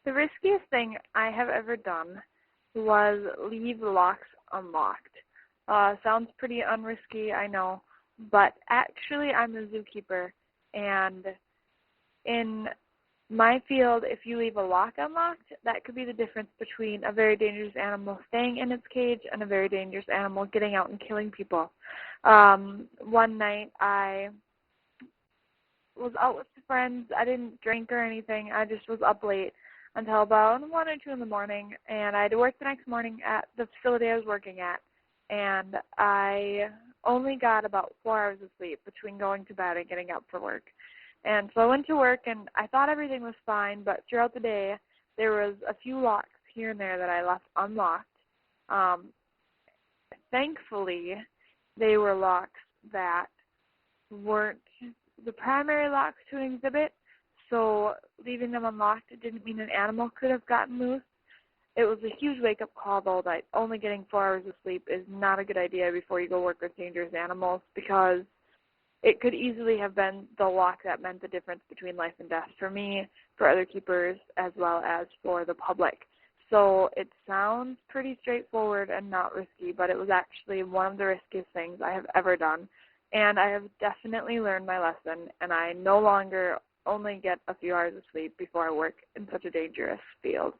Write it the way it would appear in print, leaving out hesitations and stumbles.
The riskiest thing I have ever done was leave the locks unlocked. Sounds pretty unrisky, I know, but actually I'm a zookeeper, and in my field, if you leave a lock unlocked, that could be the difference between a very dangerous animal staying in its cage and a very dangerous animal getting out and killing people. One night I was out with friends. I didn't drink or anything. I just was up late until about 1 or 2 in the morning, and I had to work the next morning at the facility I was working at, and I only got about 4 hours of sleep between going to bed and getting up for work. And so I went to work, and I thought everything was fine, but throughout the day, there was a few locks here and there that I left unlocked. Um, Thankfully, they were locks that weren't the primary locks to an exhibit, so leaving them unlocked didn't mean an animal could have gotten loose. It was a huge wake-up call, though, that only getting 4 hours of sleep is not a good idea before you go work with dangerous animals, because it could easily have been the lock that meant the difference between life and death for me, for other keepers, as well as for the public. So it sounds pretty straightforward and not risky, but it was actually one of the riskiest things I have ever done. And I have definitely learned my lesson, and I no longer only get a few hours of sleep before I work in such a dangerous field.